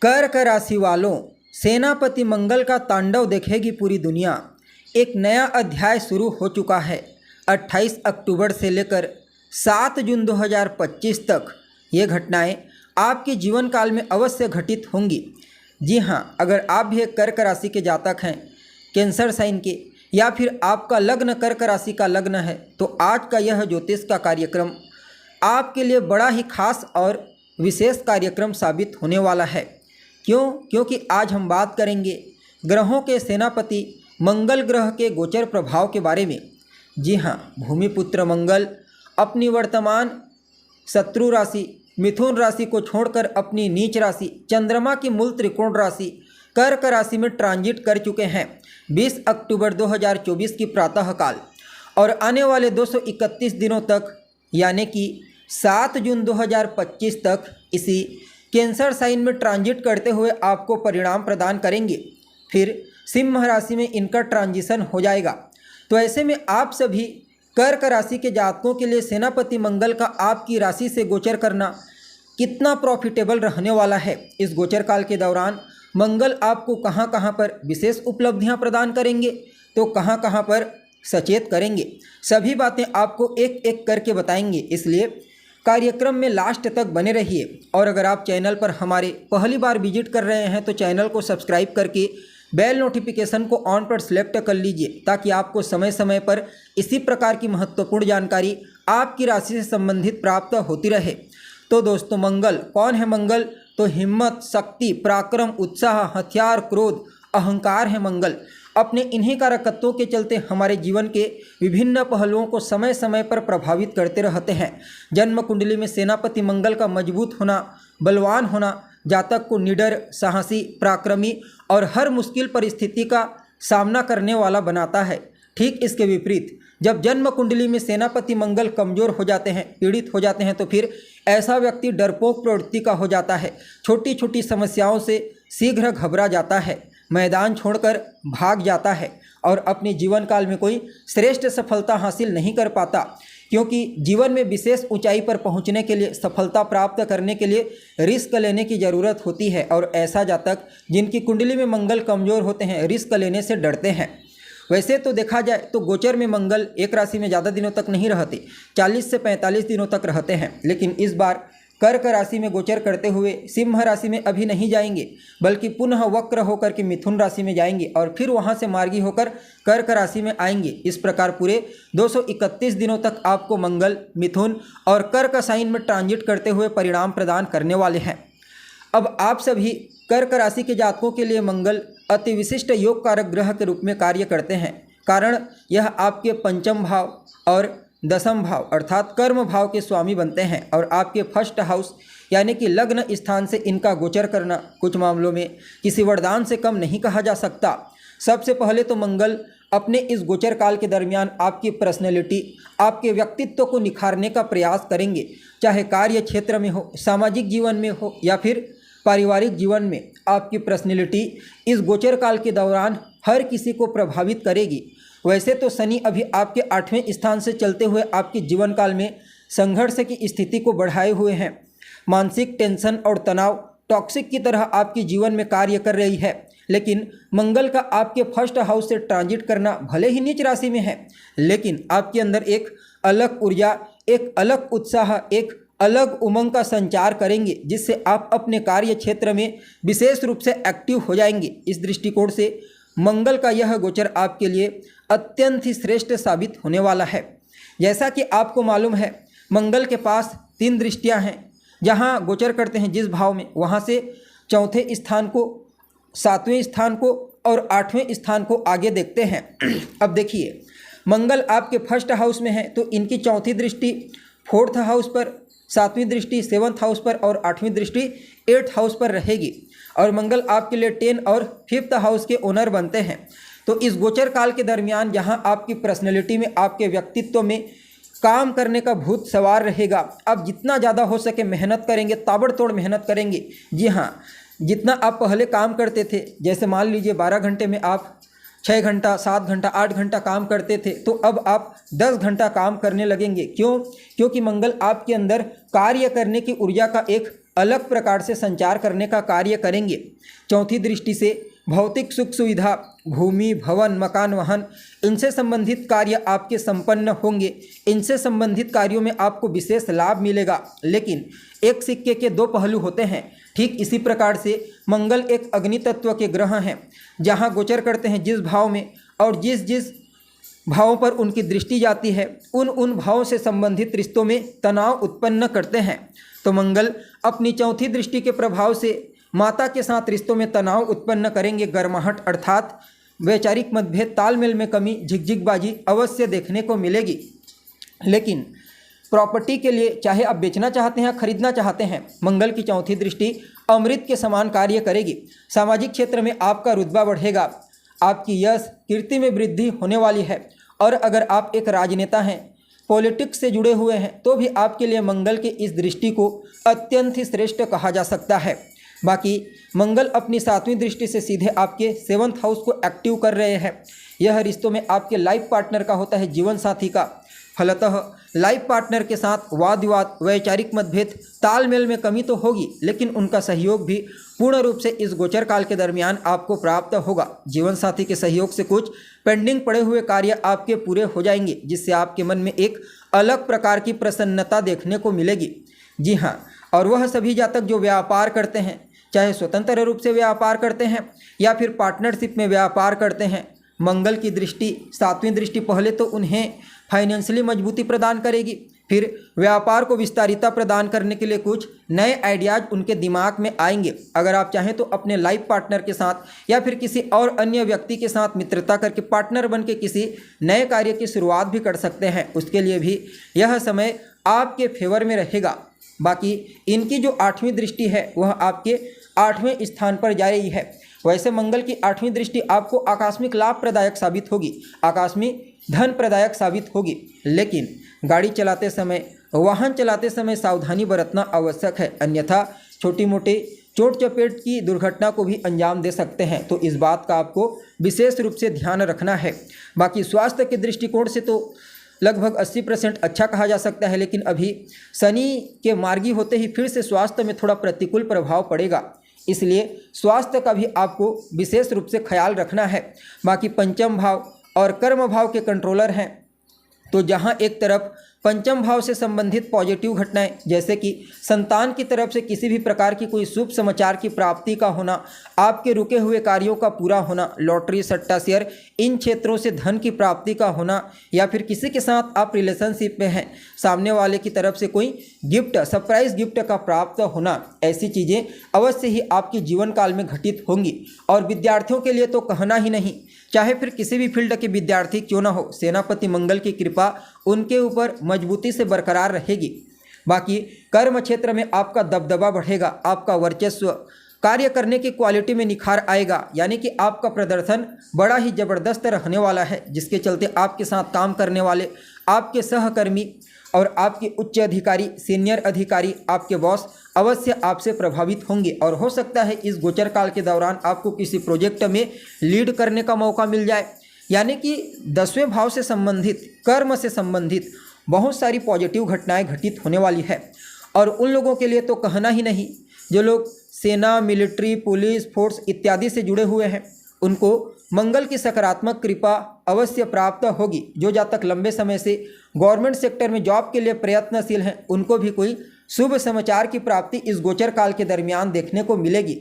कर्क राशि वालों, सेनापति मंगल का तांडव देखेगी पूरी दुनिया। एक नया अध्याय शुरू हो चुका है। 28 अक्टूबर से लेकर 7 जून 2025 तक ये घटनाएं आपके जीवन काल में अवश्य घटित होंगी। जी हाँ, अगर आप भी एक कर्क राशि के जातक हैं, कैंसर साइन के, या फिर आपका लग्न कर्क राशि का लग्न है, तो आज का यह ज्योतिष का कार्यक्रम आपके लिए बड़ा ही खास और विशेष कार्यक्रम साबित होने वाला है। क्योंकि आज हम बात करेंगे ग्रहों के सेनापति मंगल ग्रह के गोचर प्रभाव के बारे में। जी हाँ, भूमिपुत्र मंगल अपनी वर्तमान शत्रु राशि मिथुन राशि को छोड़कर अपनी नीच राशि चंद्रमा की मूल त्रिकोण राशि कर्क राशि में ट्रांजिट कर चुके हैं 20 अक्टूबर 2024 की प्रातःकाल, और आने वाले 231 दिनों तक यानी कि 7 जून 2025 तक इसी कैंसर साइन में ट्रांजिट करते हुए आपको परिणाम प्रदान करेंगे। फिर सिंह राशि में इनका ट्रांजिशन हो जाएगा। तो ऐसे में आप सभी कर्क राशि के जातकों के लिए सेनापति मंगल का आपकी राशि से गोचर करना कितना प्रॉफिटेबल रहने वाला है। इस गोचर काल के दौरान मंगल आपको कहां कहां पर विशेष उपलब्धियां प्रदान करेंगे, तो कहां कहां पर सचेत करेंगे, सभी बातें आपको एक एक करके बताएंगे। इसलिए कार्यक्रम में लास्ट तक बने रहिए। और अगर आप चैनल पर हमारे पहली बार विजिट कर रहे हैं तो चैनल को सब्सक्राइब करके बेल नोटिफिकेशन को ऑन पर सेलेक्ट कर लीजिए, ताकि आपको समय समय पर इसी प्रकार की महत्वपूर्ण जानकारी आपकी राशि से संबंधित प्राप्त होती रहे। तो दोस्तों, मंगल कौन है? मंगल तो हिम्मत, शक्ति, पराक्रम, उत्साह, हथियार, क्रोध, अहंकार है मंगल। अपने इन्हीं कारकत्वों के चलते हमारे जीवन के विभिन्न पहलुओं को समय समय पर प्रभावित करते रहते हैं। जन्म कुंडली में सेनापति मंगल का मजबूत होना, बलवान होना जातक को निडर, साहसी, पराक्रमी और हर मुश्किल परिस्थिति का सामना करने वाला बनाता है। ठीक इसके विपरीत जब जन्म कुंडली में सेनापति मंगल कमजोर हो जाते हैं, पीड़ित हो जाते हैं, तो फिर ऐसा व्यक्ति डरपोक प्रवृत्ति का हो जाता है। छोटी छोटी समस्याओं से शीघ्र घबरा जाता है, मैदान छोड़कर भाग जाता है और अपने जीवन काल में कोई श्रेष्ठ सफलता हासिल नहीं कर पाता। क्योंकि जीवन में विशेष ऊंचाई पर पहुंचने के लिए, सफलता प्राप्त करने के लिए रिस्क लेने की ज़रूरत होती है। और ऐसा जातक जिनकी कुंडली में मंगल कमज़ोर होते हैं, रिस्क लेने से डरते हैं। वैसे तो देखा जाए तो गोचर में मंगल एक राशि में ज़्यादा दिनों तक नहीं रहते, 40 से 45 दिनों तक रहते हैं। लेकिन इस बार कर्क राशि में गोचर करते हुए सिंह राशि में अभी नहीं जाएंगे, बल्कि पुनः वक्र होकर के मिथुन राशि में जाएंगे और फिर वहां से मार्गी होकर कर्क राशि में आएंगे। इस प्रकार पूरे 231 दिनों तक आपको मंगल मिथुन और कर्क साइन में ट्रांजिट करते हुए परिणाम प्रदान करने वाले हैं। अब आप सभी कर्क राशि के जातकों के लिए मंगल अति विशिष्ट योग कारक ग्रह के रूप में कार्य करते हैं। कारण यह आपके पंचम भाव और दसम भाव अर्थात कर्म भाव के स्वामी बनते हैं, और आपके फर्स्ट हाउस यानी कि लग्न स्थान से इनका गोचर करना कुछ मामलों में किसी वरदान से कम नहीं कहा जा सकता। सबसे पहले तो मंगल अपने इस गोचर काल के दरमियान आपकी पर्सनैलिटी, आपके व्यक्तित्व को निखारने का प्रयास करेंगे। चाहे कार्य क्षेत्र में हो, सामाजिक जीवन में हो या फिर पारिवारिक जीवन में, आपकी पर्सनैलिटी इस गोचर काल के दौरान हर किसी को प्रभावित करेगी। वैसे तो शनि अभी आपके 8वें स्थान से चलते हुए आपके जीवन काल में संघर्ष की स्थिति को बढ़ाए हुए हैं। मानसिक टेंशन और तनाव टॉक्सिक की तरह आपके जीवन में कार्य कर रही है। लेकिन मंगल का आपके फर्स्ट हाउस से ट्रांजिट करना भले ही नीच राशि में है, लेकिन आपके अंदर एक अलग ऊर्जा, एक अलग उत्साह, एक अलग उमंग का संचार करेंगे, जिससे आप अपने कार्य क्षेत्र में विशेष रूप से एक्टिव हो जाएंगे। इस दृष्टिकोण से मंगल का यह गोचर आपके लिए अत्यंत ही श्रेष्ठ साबित होने वाला है। जैसा कि आपको मालूम है, मंगल के पास 3 दृष्टियां हैं। जहां गोचर करते हैं जिस भाव में, वहां से चौथे स्थान को, 7वें स्थान को और 8वें स्थान को आगे देखते हैं। अब देखिए, मंगल आपके फर्स्ट हाउस में है तो इनकी चौथी दृष्टि 4th हाउस पर, 7वीं दृष्टि 7th हाउस पर और 8वीं दृष्टि 8th हाउस पर रहेगी। और मंगल आपके लिए 10 और 5th हाउस के ओनर बनते हैं। तो इस गोचर काल के दरमियान जहां आपकी पर्सनैलिटी में, आपके व्यक्तित्व में काम करने का भूत सवार रहेगा, आप जितना ज़्यादा हो सके मेहनत करेंगे, ताबड़तोड़ मेहनत करेंगे। जी हाँ, जितना आप पहले काम करते थे, जैसे मान लीजिए 12 घंटे में आप 6 घंटा, 7 घंटा, 8 घंटा काम करते थे, तो अब आप 10 घंटा काम करने लगेंगे। क्यों? क्योंकि मंगल आपके अंदर कार्य करने की ऊर्जा का एक अलग प्रकार से संचार करने का कार्य करेंगे। चौथी दृष्टि से भौतिक सुख सुविधा, भूमि, भवन, मकान, वाहन, इनसे संबंधित कार्य आपके संपन्न होंगे। इनसे संबंधित कार्यों में आपको विशेष लाभ मिलेगा। लेकिन एक सिक्के के दो पहलू होते हैं। ठीक इसी प्रकार से मंगल एक अग्नि तत्व के ग्रह हैं, जहाँ गोचर करते हैं जिस भाव में और जिस जिस भावों पर उनकी दृष्टि जाती है, उन भावों से संबंधित रिश्तों में तनाव उत्पन्न करते हैं। तो मंगल अपनी चौथी दृष्टि के प्रभाव से माता के साथ रिश्तों में तनाव उत्पन्न करेंगे। गर्माहट अर्थात वैचारिक मतभेद, तालमेल में कमी, झिकझिकबाजी अवश्य देखने को मिलेगी। लेकिन प्रॉपर्टी के लिए, चाहे आप बेचना चाहते हैं या खरीदना चाहते हैं, मंगल की चौथी दृष्टि अमृत के समान कार्य करेगी। सामाजिक क्षेत्र में आपका रुतबा बढ़ेगा, आपकी यश कीर्ति में वृद्धि होने वाली है। और अगर आप एक राजनेता हैं, पॉलिटिक्स से जुड़े हुए हैं, तो भी आपके लिए मंगल की इस दृष्टि को अत्यंत ही श्रेष्ठ कहा जा सकता है। बाकी मंगल अपनी 7वीं दृष्टि से सीधे आपके 7th हाउस को एक्टिव कर रहे हैं। यह रिश्तों में आपके लाइफ पार्टनर का होता है, जीवन साथी का। फलतः लाइफ पार्टनर के साथ वाद विवाद, वैचारिक मतभेद, तालमेल में कमी तो होगी, लेकिन उनका सहयोग भी पूर्ण रूप से इस गोचर काल के दरमियान आपको प्राप्त होगा। जीवन साथी के सहयोग से कुछ पेंडिंग पड़े हुए कार्य आपके पूरे हो जाएंगे, जिससे आपके मन में एक अलग प्रकार की प्रसन्नता देखने को मिलेगी। जी हाँ, और वह सभी जातक जो व्यापार करते हैं, चाहे स्वतंत्र रूप से व्यापार करते हैं या फिर पार्टनरशिप में व्यापार करते हैं, मंगल की दृष्टि 7वीं दृष्टि पहले तो उन्हें फाइनेंशियली मजबूती प्रदान करेगी, फिर व्यापार को विस्तारिता प्रदान करने के लिए कुछ नए आइडियाज़ उनके दिमाग में आएंगे। अगर आप चाहें तो अपने लाइफ पार्टनर के साथ या फिर किसी और अन्य व्यक्ति के साथ मित्रता करके पार्टनर बन के किसी नए कार्य की शुरुआत भी कर सकते हैं। उसके लिए भी यह समय आपके फेवर में रहेगा। बाकी इनकी जो 8वीं दृष्टि है वह आपके 8वें स्थान पर जा रही है। वैसे मंगल की 8वीं दृष्टि आपको आकस्मिक लाभ प्रदायक साबित होगी, आकस्मिक धन प्रदायक साबित होगी। लेकिन गाड़ी चलाते समय, वाहन चलाते समय सावधानी बरतना आवश्यक है, अन्यथा छोटी मोटी चोट चपेट की दुर्घटना को भी अंजाम दे सकते हैं। तो इस बात का आपको विशेष रूप से ध्यान रखना है। बाकी स्वास्थ्य के दृष्टिकोण से तो लगभग 80% अच्छा कहा जा सकता है, लेकिन अभी शनि के मार्गी होते ही फिर से स्वास्थ्य में थोड़ा प्रतिकूल प्रभाव पड़ेगा, इसलिए स्वास्थ्य का भी आपको विशेष रूप से ख्याल रखना है। बाकी पंचम भाव और कर्म भाव के कंट्रोलर हैं, तो जहां एक तरफ पंचम भाव से संबंधित पॉजिटिव घटनाएं, जैसे कि संतान की तरफ से किसी भी प्रकार की कोई शुभ समाचार की प्राप्ति का होना, आपके रुके हुए कार्यों का पूरा होना, लॉटरी, सट्टा, शेयर, इन क्षेत्रों से धन की प्राप्ति का होना, या फिर किसी के साथ आप रिलेशनशिप में हैं, सामने वाले की तरफ से कोई गिफ्ट, सरप्राइज गिफ्ट का प्राप्त होना, ऐसी चीज़ें अवश्य ही आपके जीवन काल में घटित होंगी। और विद्यार्थियों के लिए तो कहना ही नहीं, चाहे फिर किसी भी फील्ड के विद्यार्थी क्यों ना हो, सेनापति मंगल की कृपा उनके ऊपर मजबूती से बरकरार रहेगी। बाकी कर्म क्षेत्र में आपका दबदबा बढ़ेगा, आपका वर्चस्व, कार्य करने की क्वालिटी में निखार आएगा, यानी कि आपका प्रदर्शन बड़ा ही ज़बरदस्त रहने वाला है, जिसके चलते आपके साथ काम करने वाले, आपके सहकर्मी और आपके उच्च अधिकारी, सीनियर अधिकारी, आपके बॉस अवश्य आपसे प्रभावित होंगे। और हो सकता है इस गोचर काल के दौरान आपको किसी प्रोजेक्ट में लीड करने का मौका मिल जाए, यानी कि 10वें भाव से संबंधित, कर्म से संबंधित बहुत सारी पॉजिटिव घटनाएं घटित होने वाली है। और उन लोगों के लिए तो कहना ही नहीं, जो लोग सेना, मिलिट्री, पुलिस फोर्स इत्यादि से जुड़े हुए हैं, उनको मंगल की सकारात्मक कृपा अवश्य प्राप्त होगी। जो जातक लंबे समय से गवर्नमेंट सेक्टर में जॉब के लिए प्रयत्नशील हैं, उनको भी कोई शुभ समाचार की प्राप्ति इस गोचर काल के दरमियान देखने को मिलेगी।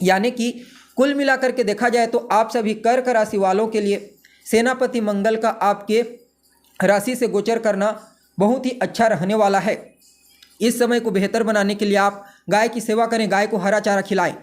यानी कि कुल मिलाकर के देखा जाए तो आप सभी कर्क राशि वालों के लिए सेनापति मंगल का आपके राशि से गोचर करना बहुत ही अच्छा रहने वाला है। इस समय को बेहतर बनाने के लिए आप गाय की सेवा करें, गाय को हरा चारा खिलाएं।